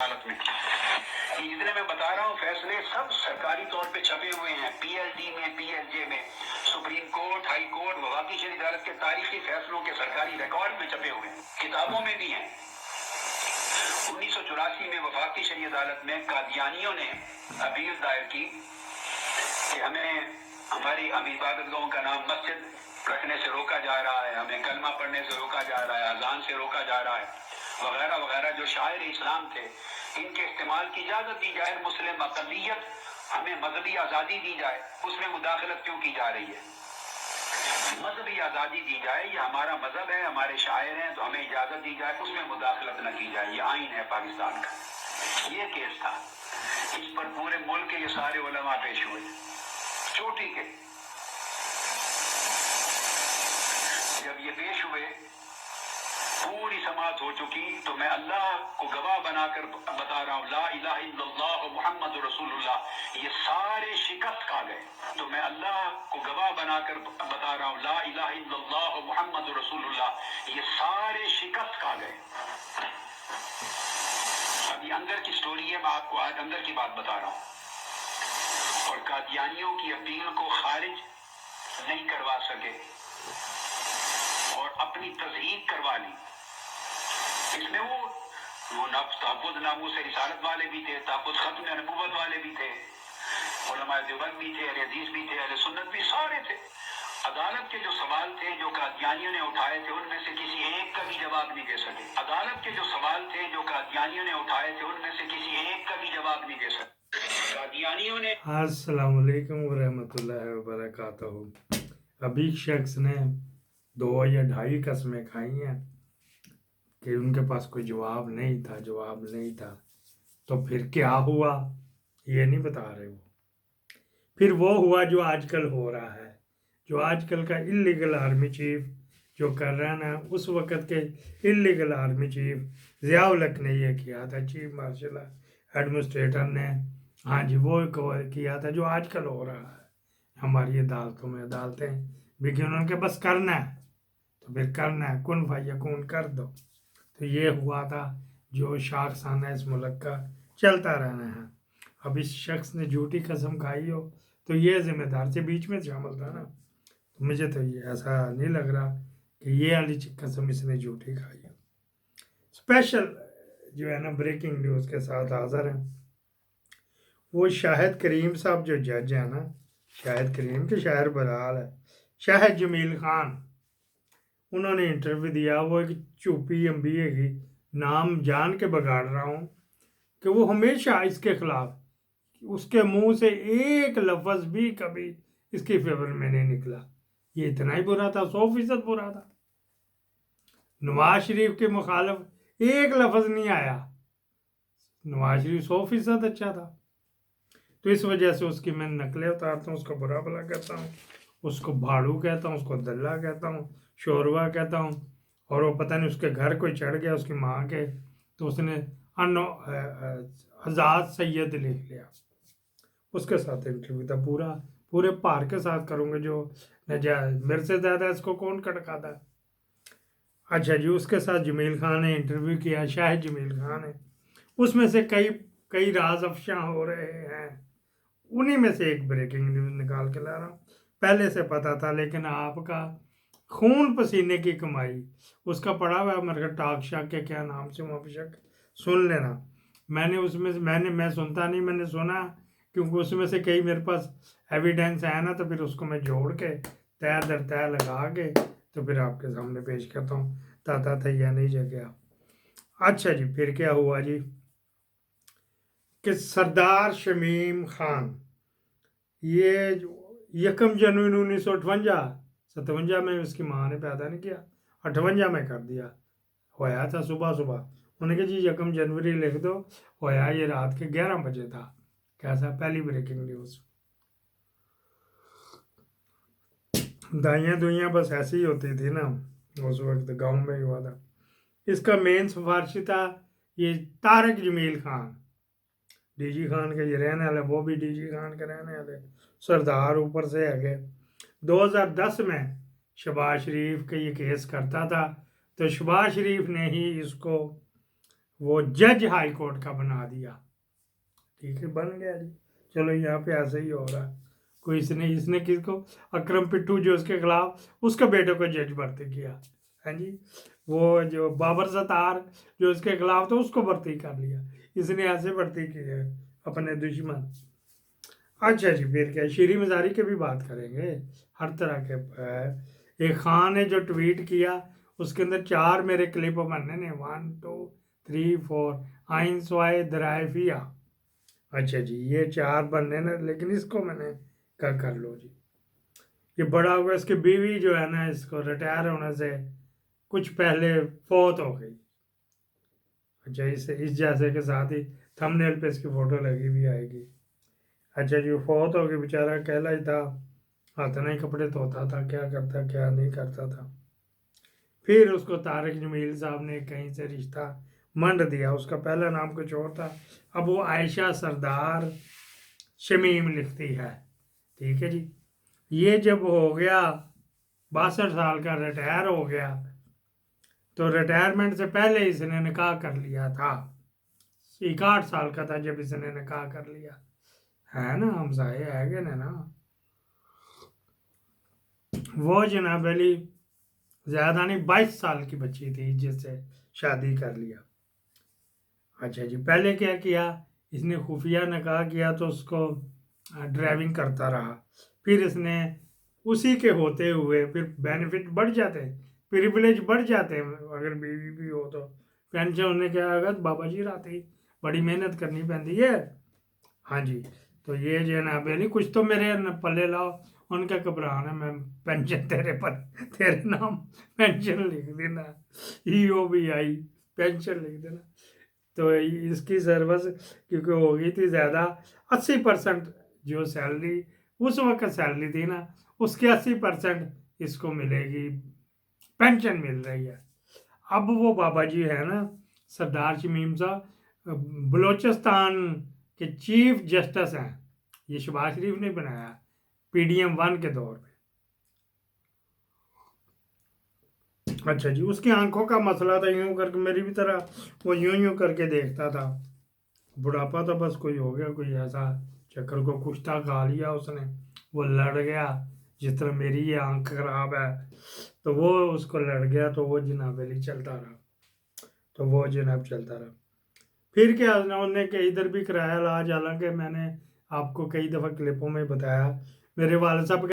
हालत में ये जितने मैं बता रहा हूँ फैसले सब सरकारी तौर पे छपे हुए हैं, पीएलडी में, पीएलजे में, सुप्रीम कोर्ट, हाई कोर्ट, वफाकी शरी अदालत के तारीखी फैसलों के सरकारी रिकॉर्ड में छपे हुए हैं, किताबों में भी हैं। 1984 में वफाकी शरी अदालत में कादियानियों ने अपील दायर की कि हमें हमारी इबादत गाहों का नाम मस्जिद रखने से रोका जा रहा है, हमें कलमा पढ़ने से रोका जा रहा है, अजान से रोका जा रहा है, वगैरह वगैरह। जो शायर इस्लाम थे इनके इस्तेमाल की इजाजत दी जाए, मुस्लिम अक़लियत हमें मजहबी आज़ादी दी जाए, उसमें मुदाखलत क्यों की जा रही है? मजहबी आज़ादी दी जाए, ये हमारा मजहब है, हमारे शायर हैं, तो हमें इजाजत दी जाए, उसमें मुदाखलत न की जाए। ये आइन है पाकिस्तान का। ये केस था, इस पर पूरे मुल्क के ये सारे उलमा पेश हुए, चोटी के। जब ये पेश हुए, पूरी समाअत हो चुकी, तो मैं अल्लाह को गवाह बनाकर बता रहा हूँ, ला इलाहा इल्लल्लाह मुहम्मद रसूलुल्लाह, ये सारे शिकस्त खा गए। तो मैं अल्लाह को गवाह बनाकर बता रहा हूँ, ला इलाहा इल्लल्लाह मुहम्मद रसूलुल्लाह, ये सारे शिकस्त खा गए। अब ये अंदर की स्टोरी है, मैं आपको आज अंदर की बात बता रहा हूँ। और कादियानियों की अपील को खारिज नहीं करवा सके और अपनी तस्दीक करवा ली। इसमें वो तहफ़्फ़ुज़ नामूस रिसालत वाले भी थे, तहफ़्फ़ुज़ ख़त्म नबूवत वाले भी थे, उलमाए देवबंद भी थे, अहले हदीस भी थे, अहले सुन्नत भी, सारे थे। अदालत के जो सवाल थे जो कादियानियों ने उठाए थे, उनमें से किसी एक का भी जवाब नहीं दे सके। अदालत के जो सवाल थे जो कादियानियों ने उठाए थे, उनमें से किसी एक का भी जवाब नहीं दे सके। कादियानियों ने अस्सलाम वालेकुम वरहमतुल्लाहि वबरकातुहू। अभी शख्स ने 2 या 2.5 कसमें खाई हैं कि उनके पास कोई जवाब नहीं था। तो फिर क्या हुआ ये नहीं बता रहे वो। फिर वो हुआ जो आजकल हो रहा है, जो आजकल का इल्लीगल आर्मी चीफ जो कर रहा है ना, उस वक़्त के इल्लीगल आर्मी चीफ ज़ियाउल हक ने ये किया था, चीफ मार्शल एडमिनिस्ट्रेटर ने, हाँ जी, वो किया था जो आजकल हो रहा है हमारी अदालतों में। अदालतें भी कि उनके बस करना है तो फिर करना है, कुन फयकून कर दो। तो ये हुआ था जो शाखसाना इस मुल्क का चलता रहना है। अब इस शख्स ने झूठी कसम खाई हो तो ये जिम्मेदार से बीच में शामिल था ना, तो मुझे तो ये ऐसा नहीं लग रहा कि ये वाली कसम इसने झूठी खाई हो। स्पेशल जो है ना ब्रेकिंग न्यूज़ के साथ हाजिर हैं। वो शाहिद करीम साहब जो जज है ना, शाहिद करीम के शायर बहरहाल है, शाहिद जमील खान, उन्होंने इंटरव्यू दिया। वो एक चुप्पी एमबीए की नाम जान के बिगाड़ रहा हूँ कि वो हमेशा इसके खिलाफ, उसके मुंह से एक लफ्ज़ भी कभी इसके फेवर में नहीं निकला। ये इतना ही बुरा था, 100% बुरा था। नवाज शरीफ के मुखालिफ एक लफ्ज़ नहीं आया। नवाज शरीफ 100% अच्छा था। तो इस वजह से उसकी मैं नकलें उतारता हूँ, उसको बुरा भला कहता हूँ, उसको भाड़ू कहता हूँ, उसको दल्ला कहता हूँ, शोरवा कहता हूँ। और वो पता नहीं उसके घर कोई चढ़ गया उसकी माँ के, तो उसने आज़ाद सैयद लिख लिया। उसके साथ इंटरव्यू था, पूरे पार के साथ करूँगा जो नजायज़, मेरे से ज़्यादा इसको कौन कटकाता है। अच्छा जी, उसके साथ जमील खान ने इंटरव्यू किया, शाहिद जमील खान है, उसमें से कई राज अफशा हो रहे हैं। उन्हीं में से एक ब्रेकिंग न्यूज़ निकाल के ला रहा हूँ। पहले से पता था, लेकिन आपका खून पसीने की कमाई, उसका पड़ा हुआ मेरे टॉक शॉक के क्या नाम से मुआफिक, सुन लेना। मैं सुनता नहीं, मैंने सुना क्योंकि उसमें से कई मेरे पास एविडेंस है ना, तो फिर उसको मैं जोड़ के तय दर तय लगा के तो फिर आपके सामने पेश करता हूँ, ताता थैया नहीं जगया। अच्छा जी, फिर क्या हुआ जी कि सरदार शमीम खान, ये 1 जनवरी 1958 में उसकी माँ ने पैदा नहीं किया, 58 में कर दिया। होया था सुबह उन्होंने कहा जी 1 जनवरी लिख दो, होया ये रात के 11 बजे था। कैसा, पहली ब्रेकिंग न्यूज़। दाइयाँ दुइयाँ बस ऐसी ही होती थी ना उस वक्त, गांव में ही हुआ था। इसका मेन सिफारशी था ये तारक जमील खान, डीजी खान के ये रहने वाले, वो भी डीजी खान के रहने वाले, सरदार ऊपर से है गए। 2010 में शहबाज शरीफ के ये केस करता था, तो शहबाज शरीफ ने ही इसको वो जज हाई कोर्ट का बना दिया। ठीक है, बन गया जी। चलो यहाँ पे ऐसे ही हो रहा है। कोई इसने किसको, अकरम पिट्टू जो उसके खिलाफ, उसके बेटे को जज भर्ती किया है जी। वो जो बाबर सत्तार जो उसके खिलाफ था, उसको भर्ती कर लिया। इसने ऐसे भर्ती किए अपने दुश्मन। अच्छा जी, फिर क्या, शीरी मज़ारी की भी बात करेंगे। हर तरह के एक खान ने जो ट्वीट किया, उसके अंदर 4 मेरे क्लिप बनने ने, 1 2 3 4 1 2 3 4। अच्छा जी, ये 4 बनने ने, लेकिन इसको मैंने क्या कर लो जी। ये बड़ा हुआ, इसकी बीवी जो है ना, इसको रिटायर होने से कुछ पहले फौत हो गई। अच्छा, इस जैसे के साथ ही थंबनेल पे इसकी फोटो लगी हुई आएगी। अच्छा जी, फौत हो गई, बेचारा अकेला ही था, हाथ नहीं कपड़े धोता था, क्या करता क्या नहीं करता था। फिर उसको तारिक जमील साहब ने कहीं से रिश्ता मंड दिया। उसका पहला नाम कुछ और था, अब वो आयशा सरदार शमीम लिखती है। ठीक है जी। ये जब हो गया 62 साल का, रिटायर हो गया, तो रिटायरमेंट से पहले इसने निकाह कर लिया था। 61 साल का था जब इसने निकाह कर लिया। है ना, हम साहे है ना। वो जनाब अली ज्यादा नहीं, 22 साल की बच्ची थी जिससे शादी कर लिया। अच्छा जी, पहले क्या किया इसने, खुफिया निकाह किया तो उसको ड्राइविंग करता रहा। फिर इसने उसी के होते हुए फिर बेनिफिट बढ़ जाते हैं, प्रिविलेज बढ़ जाते हैं। अगर बीवी भी हो तो पेंशन होने के अगर बाबा जी राती बड़ी मेहनत करनी पैंती है। हाँ जी, तो ये जो है ना बेली, कुछ तो मेरे पल्ले लाओ, उनका घबराना, मैं पेंशन तेरे पर, तेरे नाम पेंशन लिख देना, EOBI पेंशन लिख देना। तो इसकी सर्विस क्योंकि हो गई थी ज़्यादा, 80% जो सैलरी उस वक्त सैलरी थी ना, उसके 80% इसको मिलेगी, पेंशन मिल रही है। अब वो बाबा जी है ना, सरदार शमीम साहब बलोचिस्तान के चीफ जस्टिस हैं। ये शहबाज शरीफ ने बनाया PDM 1 के दौर में। अच्छा जी, उसकी आंखों का मसला था, यूं करके मेरी भी तरह वो यूं करके देखता था। बुढ़ापा तो बस कोई हो गया, कोई ऐसा चक्कर को कुश्ता खा लिया उसने, वो लड़ गया। जिस तरह मेरी ये आंख खराब है, तो वो उसको लड़ गया, तो वो जनाब अली चलता रहा। तो वो जनाब चलता रहा। फिर क्या उन्होंने कि इधर भी कराया इलाज, हालांकि मैंने आपको कई दफ़ा क्लिपों में बताया, मेरे वाले साहब